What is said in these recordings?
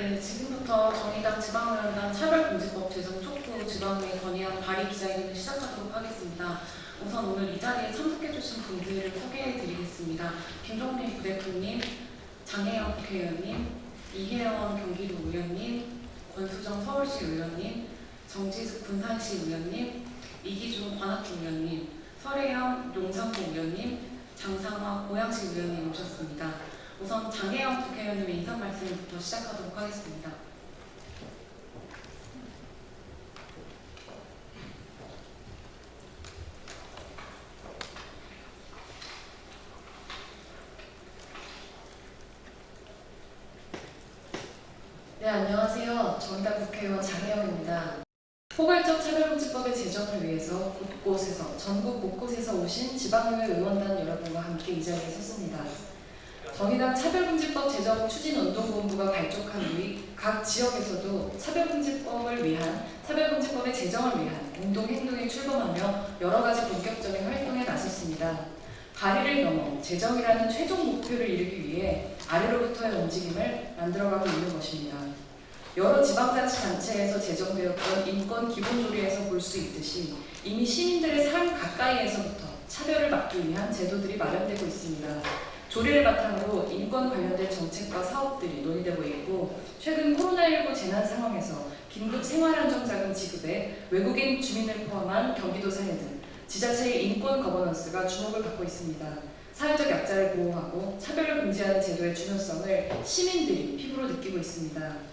네, 지금부터 정의당 지방의원단 차별금지법 제정 촉구 지방의회 건의안 발의 기자회견을 시작하도록 하겠습니다. 우선 오늘 이 자리에 참석해주신 분들을 소개해드리겠습니다. 김종민 부대표님, 장혜영 국회의원님, 이혜원 경기도 의원님, 권수정 서울시 의원님, 정지숙 군산시 의원님, 이기준 관악구 의원님, 설혜영 용산구 의원님, 장상화 고양시 의원님 오셨습니다. 우선 장혜영 국회의원님의 인사 말씀부터 시작하도록 하겠습니다. 네, 안녕하세요. 정의당 국회의원 장혜영입니다. 포괄적 차별금지법의 제정을 위해서 곳곳에서, 전국 곳곳에서 오신 지방의회 의원단 여러분과 함께 이 자리에 섰습니다. 정의당 차별금지법 제정 추진운동본부가 발족한 뒤 각 지역에서도 차별금지법을 위한, 차별금지법의 제정을 위한 운동행동에 출범하며 여러 가지 본격적인 활동에 나섰습니다. 발의를 넘어 제정이라는 최종 목표를 이루기 위해 아래로부터의 움직임을 만들어가고 있는 것입니다. 여러 지방자치단체에서 제정되었던 인권기본조례에서 볼 수 있듯이 이미 시민들의 삶 가까이에서부터 차별을 막기 위한 제도들이 마련되고 있습니다. 조례를 바탕으로 인권 관련된 정책과 사업들이 논의되고 있고, 최근 코로나19 재난 상황에서 긴급 생활안정자금 지급에 외국인 주민을 포함한 경기도 사회 등 지자체의 인권 거버넌스가 주목을 받고 있습니다. 사회적 약자를 보호하고 차별을 금지하는 제도의 중요성을 시민들이 피부로 느끼고 있습니다.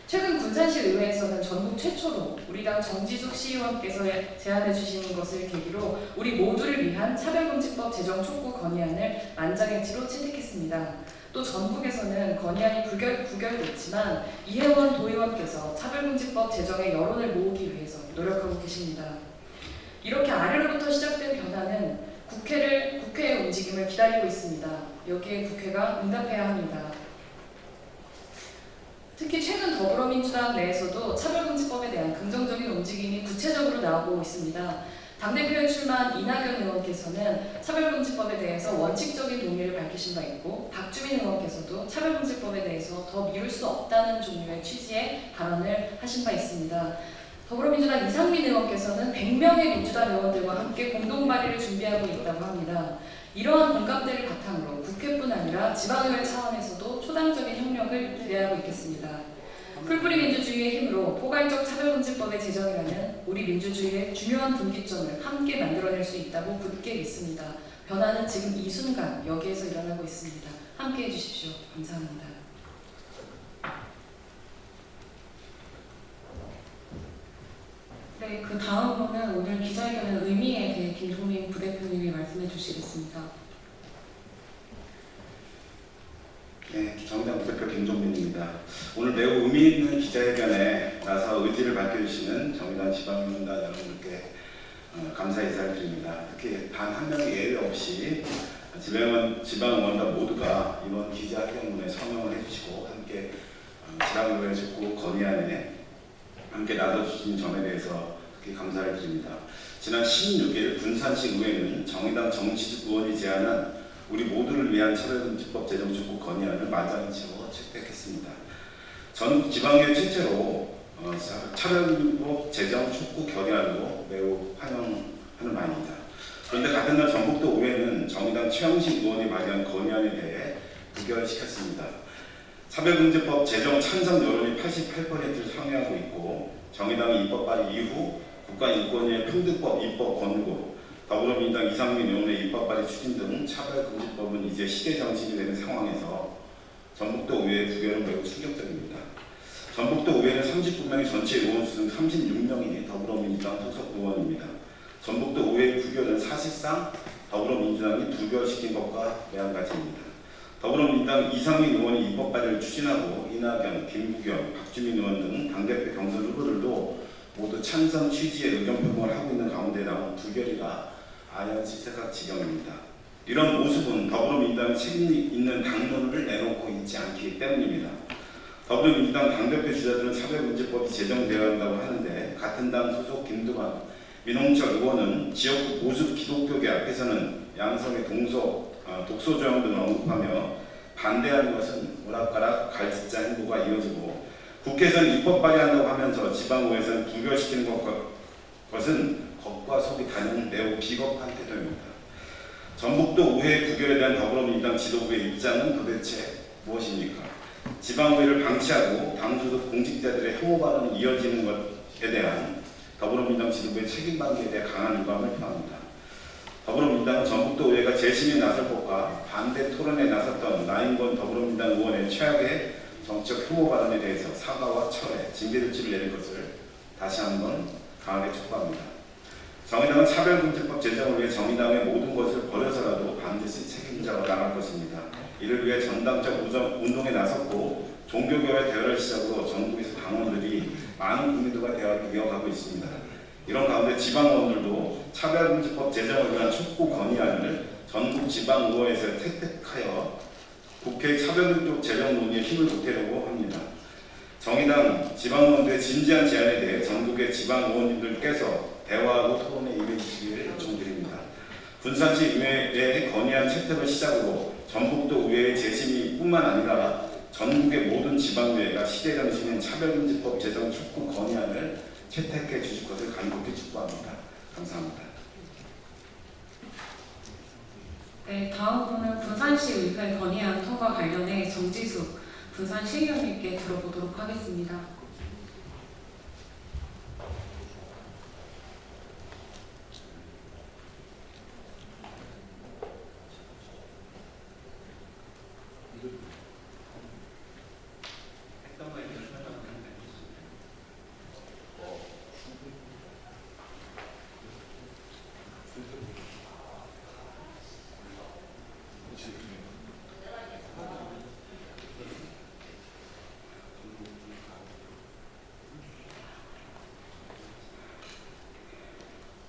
최근 군산시 의회에서는 전국 최초로 우리 당 정지숙 시의원께서 제안해 주신 것을 계기로 우리 모두를 위한 차별금지법 제정 촉구 건의안을 만장일치로 채택했습니다. 또 전국에서는 건의안이 부결됐지만 이혜원 도의원께서 차별금지법 제정의 여론을 모으기 위해서 노력하고 계십니다. 이렇게 아래로부터 시작된 변화는 국회의 움직임을 기다리고 있습니다. 여기에 국회가 응답해야 합니다. 특히 최근 더불어민주당 내에서도 차별금지법에 대한 긍정적인 움직임이 구체적으로 나오고 있습니다. 당대표에 출마한 이낙연 의원께서는 차별금지법에 대해서 원칙적인 동의를 밝히신 바 있고, 박주민 의원께서도 차별금지법에 대해서 더 미룰 수 없다는 종류의 취지의 발언을 하신 바 있습니다. 더불어민주당 이상민 의원께서는 100명의 민주당 의원들과 함께 공동 발의를 준비하고 있다고 합니다. 이러한 공감대를 바탕으로 국회뿐 아니라 지방의회 차원에서도 초당적인 협력을 기대하고 있겠습니다. 풀뿌리 민주주의의 힘으로 포괄적 차별금지법의 제정이라는 우리 민주주의의 중요한 분기점을 함께 만들어낼 수 있다고 굳게 믿습니다. 변화는 지금 이 순간 여기에서 일어나고 있습니다. 함께해 주십시오. 감사합니다. 네, 그 다음으로는 오늘 기자회견의 의미에 대해 김종민 부대표님이 말씀해 주시겠습니다. 네, 정의당 부대표 김종민입니다. 오늘 매우 의미 있는 기자회견에 나서 의지를 밝혀주시는 정의당 지방의원단 여러분들께 감사 인사를 드립니다. 특히 단 한 명의 예외 없이 지방의원단 모두가 이번 기자회견문에 서명을 해주시고 함께 지방의회 촉구 건의안에 함께 나눠주신 점에 대해서 특히 감사를 드립니다. 지난 16일 군산시 의회는 정의당 정지숙 의원이 제안한 우리 모두를 위한 차별금지법 제정 촉구 건의안을 만장일치로 채택했습니다. 전국 지방의회 최초로 차별금지법 제정 촉구 건의안으로 매우 환영하는 바입니다. 그런데 같은 날 전북도 의회는 정의당 최영식 의원이 발의한 건의안에 대해 부결시켰습니다. 차별금지법 제정 찬성 여론이 88%를 상회하고 있고, 정의당이 입법 발의 이후 국가인권위의 평등법 입법 권고, 더불어민주당 이상민 의원의 입법 발의 추진 등 차별금지법은 이제 시대정신이 되는 상황에서 전북도 의회의 부결은 매우 충격적입니다. 전북도 의회는 39명의 전체 의원 수 중 36명이 더불어민주당 소속 의원입니다. 전북도 의회의 부결은 사실상 더불어민주당이 부결시킨 것과 매한가지입니다. 더불어민주당 이상민 의원이 입법 발의를 추진하고 이낙연, 김부겸, 박주민 의원 등 당대표 경선 후보들도 모두 찬성 취지의 의견 표명을 하고 있는 가운데 나온 부결이라 아연실색각 지경입니다. 이런 모습은 더불어민주당이 책임 있는 당론을 내놓고 있지 않기 때문입니다. 더불어민주당 당대표 주자들은 차별금지법이 제정되어야 한다고 하는데, 같은 당 소속 김두관, 민홍철 의원은 지역구 보수 기독교계 앞에서는 양성의 독소 조항 등을 언급하며 반대하는 것은 오락가락 갈짓자 행보가 이어지고 국회에서는 입법 발의한다고 하면서 지방의회에서는 부결시키는 것은 겉과 속이 다른 매우 비겁한 태도입니다. 전북도 의회 부결에 대한 더불어민주당 지도부의 입장은 도대체 무엇입니까? 지방의회를 방치하고 당소득 공직자들의 혐오 발언이 이어지는 것에 대한 더불어민주당 지도부의 책임방기에 대해 강한 유감을 표합니다. 더불어민주당은 전북도 의회가 재심에 나설 것과 반대 토론에 나섰던 나인권 더불어민주당 의원의 최악의 정치적 혐오 발언에 대해서 사과와 철회, 징계 조치를 내릴 것을 다시 한번 강하게 촉구합니다. 정의당은 차별금지법 제정을 위해 정의당의 모든 것을 버려서라도 반드시 책임져서 나갈 것입니다. 이를 위해 전당적 운동에 나섰고 종교교회 대회를 시작으로 전국에서 당원들이 많은 국민들과 대화를 이어가고 있습니다. 이런 가운데 지방의원들도 차별금지법 제정을 위한 촉구 건의안을 전국 지방의회에서 채택하여 국회 차별금지법 제정 논의에 힘을 보태려고 합니다. 정의당 지방의원들의 진지한 제안에 대해 전국의 지방의원님들께서 대화하고 토론에 임해주시기를 요청드립니다. 군산시 의회의 건의안 채택을 시작으로 전북도 의회의 재심이 뿐만 아니라 전국의 모든 지방의회가 시대정신인 차별금지법 제정 촉구 건의안을 채택해 주실 것을 간곡히 축구합니다. 감사합니다. 네, 다음으로는 군산시 의회 건의안 통과 관련해 정지숙 군산시의원님께 들어보도록 하겠습니다.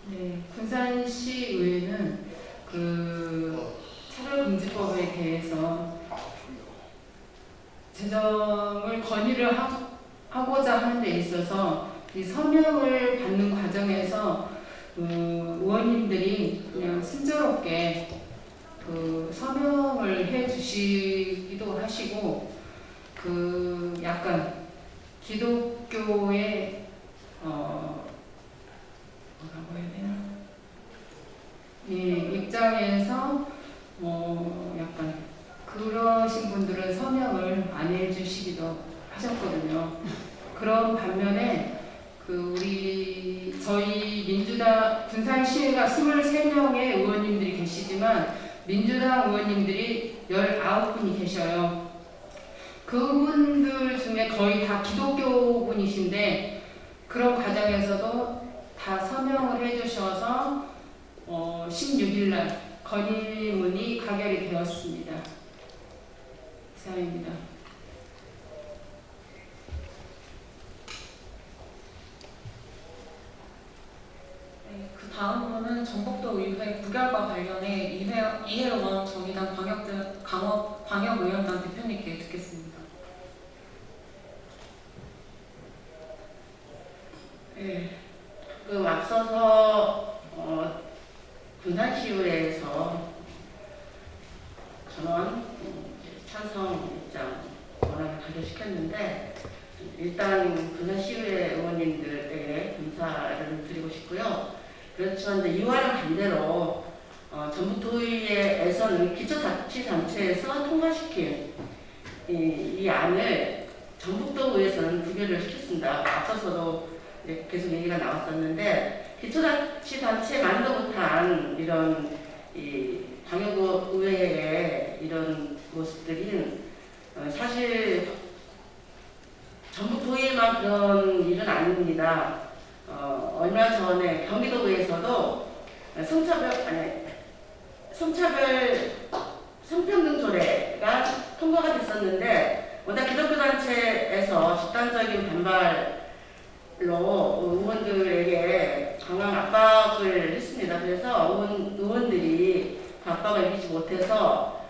네, 군산시의회는 차별금지법에 대해서 제정을 건의를 하고자 하는 데 있어서 이 서명을 받는 과정에서 의원님들이 그냥 순조롭게 서명을 해 주시기도 하시고 약간 기독교의 뭐라고 해야 되나? 이 입장에서 약간 그러신 분들은 서명을 안 해주시기도 하셨거든요. 그런 반면에 저희 민주당 군산시의회가 23명의 의원님들이 계시지만 민주당 의원님들이 19분이 계셔요. 그분들 중에 거의 다 기독교 분이신데 그런 과정에서도 다 서명을 해주셔서 16일날 건의문이 가결이 되었습니다. 이상입니다. 네, 그 다음으로는 전북도 의회 부결과 관련해 이혜원 정의당 방역의원단 대표님께 듣겠습니다. 네. 앞서서 군산시의회에서 전원 찬성 입장 원하게 가결시켰는데 일단 군산시의회 의원님들에게 감사를 드리고 싶고요. 그렇지만 이와는 반대로 전북도의회에서는 기초자치단체에서 통과시킨 이 안을 전북도의회에서는 부결을 시켰습니다. 앞서서도 계속 얘기가 나왔었는데 기초자치단체만도 못한 이런 광역의회의 이런 모습들이 사실 전북도의회만 그런 일은 아닙니다. 얼마 전에 경기도의회에서도 성평등 조례가 통과가 됐었는데 워낙 기독교단체에서 집단적인 반발로 의원들에게 강한 압박을 했습니다. 그래서 의원들이 그 압박을 이기지 못해서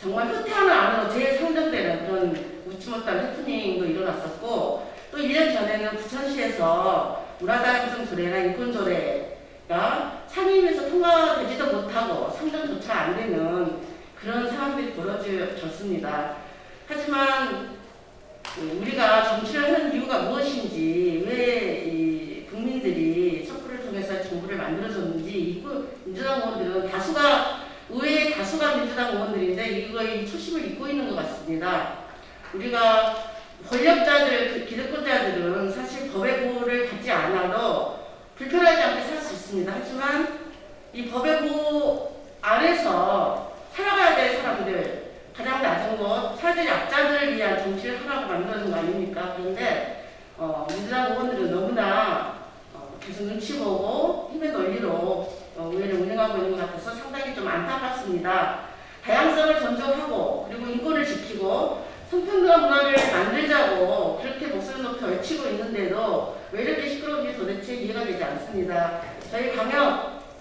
정말 후퇴하는 안으로 재상정되는 그런 웃지 못할 해프닝도 일어났었고, 또 1년 전에는 부천시에서 문화다양성 조례나 인권조례가 상임위에서 통과되지도 못하고 상정조차 안 되는 그런 상황들이 벌어졌습니다. 하지만 우리가 정치를 하는 이유가 무엇인지, 왜 이 국민들이 촛불을 통해서 정부를 만들어줬는지, 민주당 의원들은 의회의 다수가 민주당 의원들인데 이거의 초심을 잊고 있는 것 같습니다. 우리가 권력자들, 기득권자들은 사실 법의 보호를 받지 않아도 불편하지 않게 살 수 있습니다. 하지만 이 법의 보호 안에서 살아가야 될 사람들, 가장 낮은 곳, 사회적 약자들을 위한 정치를 하라고 만들어진 거 아닙니까? 그런데 민주당 의원들은 너무나 계속 눈치 보고 힘의 논리로 의회를 운영하고 있는 것 같아서 상당히 좀 안타깝습니다. 다양성을 존중하고 그리고 인권을 지키고 성평등한 문화를 만들자고 그렇게 목소리 높여 외치고 있는데도 왜 이렇게 시끄러운지 도대체 이해가 되지 않습니다.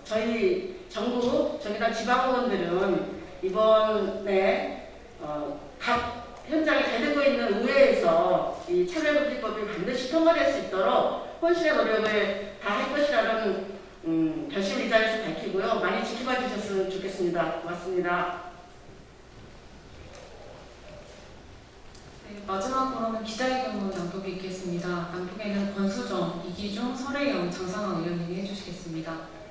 저희 전국 정의당 지방의원들은 이번에 각 현장에 잘 되고 있는 의회에서 이 차별금지법이 반드시 통과될 수 있도록 혼신의 노력을 다할 것이라는 결심을 이 자리에서 밝히고요. 많이 지켜봐 주셨으면 좋겠습니다. 고맙습니다. 네, 마지막으로는 기자회견문 낭독이 있겠습니다. 낭독에는 권수정, 이기중, 설혜영, 장상환 의원님이 해주시겠습니다.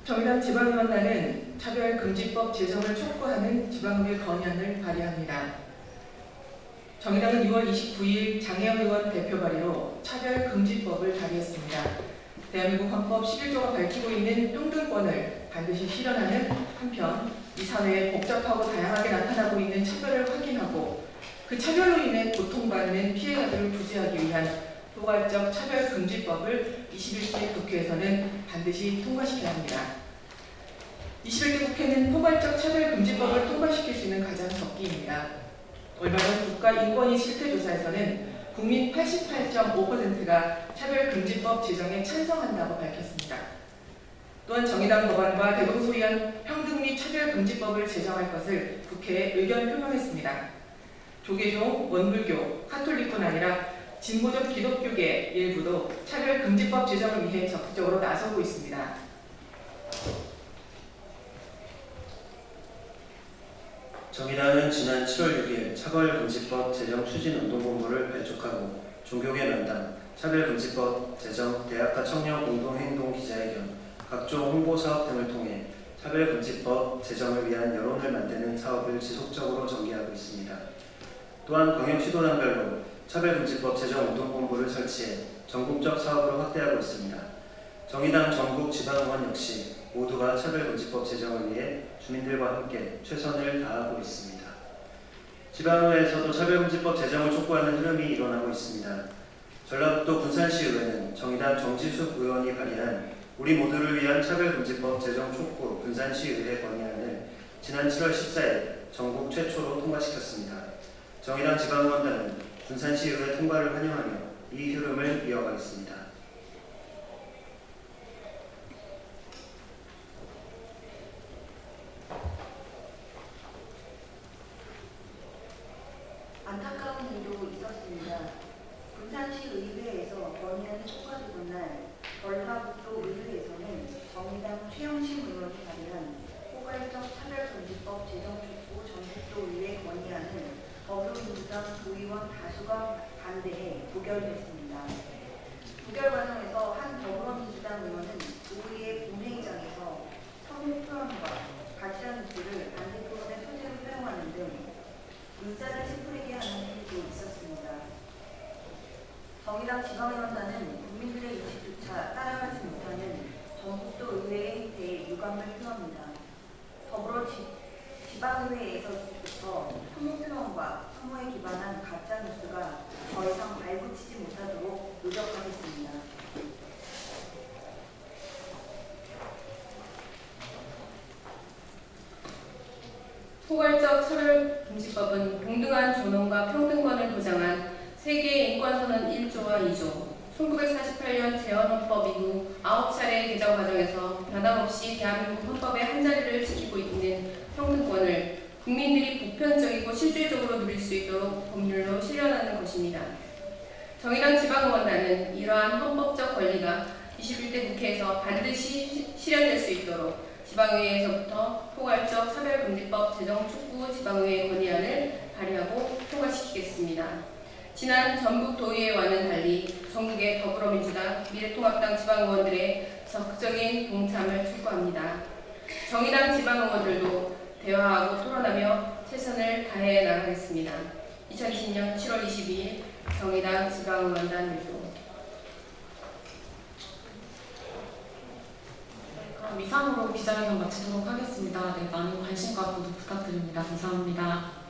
정의당 지방의원단은 차별금지법 제정을 촉구하는 지방의회 건의안을 발의합니다. 정의당은 6월 29일 장혜영 의원 대표 발의로 차별금지법을 발의했습니다. 대한민국 헌법 11조가 밝히고 있는 평등권을 반드시 실현하는 한편 이 사회에 복잡하고 다양하게 나타나고 있는 차별을 확인하고 그 차별로 인해 고통받는 피해자들을 구제하기 위한 포괄적 차별금지법을 21대 국회에서는 반드시 통과시켜야 합니다. 21대 국회는 포괄적 차별금지법을 통과시킬 수 있는 가장 적기입니다. 얼마 전 국가인권위 실태조사에서는 국민 88.5%가 차별금지법 제정에 찬성한다고 밝혔습니다. 또한 정의당 법안과 대동소이한 평등 및 차별금지법을 제정할 것을 국회에 의견 표명했습니다. 조계종, 원불교, 카톨릭뿐 아니라 진보적 기독교계 일부도 차별금지법 제정을 위해 적극적으로 나서고 있습니다. 정의당은 지난 7월 6일 차별금지법 제정 추진운동본부를 발족하고 종교계 면담, 차별금지법 제정, 대학가 청년 공동행동 기자회견, 각종 홍보사업 등을 통해 차별금지법 제정을 위한 여론을 만드는 사업을 지속적으로 전개하고 있습니다. 또한 광역시도당별로 차별금지법 제정운동본부를 설치해 전국적 사업으로 확대하고 있습니다. 정의당 전국 지방의원 역시 모두가 차별금지법 제정을 위해 주민들과 함께 최선을 다하고 있습니다. 지방의회에서도 차별금지법 제정을 촉구하는 흐름이 일어나고 있습니다. 전라북도 군산시의회는 정의당 정지숙 의원이 발의한 우리 모두를 위한 차별금지법 제정 촉구 군산시의회 건의안을 지난 7월 14일 전국 최초로 통과시켰습니다. 정의당 지방의원단은 군산시의회 통과를 환영하며 이 흐름을 이어가겠습니다. 안타까운 일도 있었습니다. 군산시 의회에서 건의안이 통과되던 날 전라북도 의회에서는 정의당 최영신 의원이 발의한 포괄적 차별금지법 제정 촉구 전국도 의회 건의안은 더불어민주당 도의원 다수가 반대해 부결됐습니다. 부결 과정에서 한 더불어민주당 의원은 의회 본회의장에서 성의 표현과 가치라는 뜻을 반대 토론의 소재로 사용하는 등 의사를 찌푸리게 하는 일도 있었습니다. 정의당 지방의원단은 국민들의 의식조차 따라가지 못하는 전국도 의회의 행태에 유감을 표합니다. 더불어 지방의회에서부터 혐오표현과 혐오에 기반한 가짜뉴스가 더 이상 발붙이지 못하도록 노력하겠습니다. 포괄적 차별금지법은 동등한 존엄과 평등권을 보장한 세계 인권선언 1조와 2조, 1948년 재헌헌법 이후 9차례 개정 과정에서 변함없이 대한민국 헌법의 한자리를 지키고 있는 평등권을 국민들이 보편적이고 실질적으로 누릴 수 있도록 법률로 실현하는 것입니다. 정의당 지방의원단은 이러한 헌법적 권리가 21대 국회에서 반드시 실현될 수 있도록 지방의회에서부터 포괄적 차별금지법 제정 촉구 지방의회 건의안을 발의하고 통과시키겠습니다. 지난 전북도의회와는 달리 전국의 더불어민주당, 미래통합당 지방의원들의 적극적인 동참을 촉구합니다. 정의당 지방의원들도 대화하고 토론하며 최선을 다해 나가겠습니다. 2020년 7월 22일 정의당 지방의원단 일동. 그럼 이상으로 기자회견 마치도록 하겠습니다. 네, 많은 관심과 구독 부탁드립니다. 감사합니다.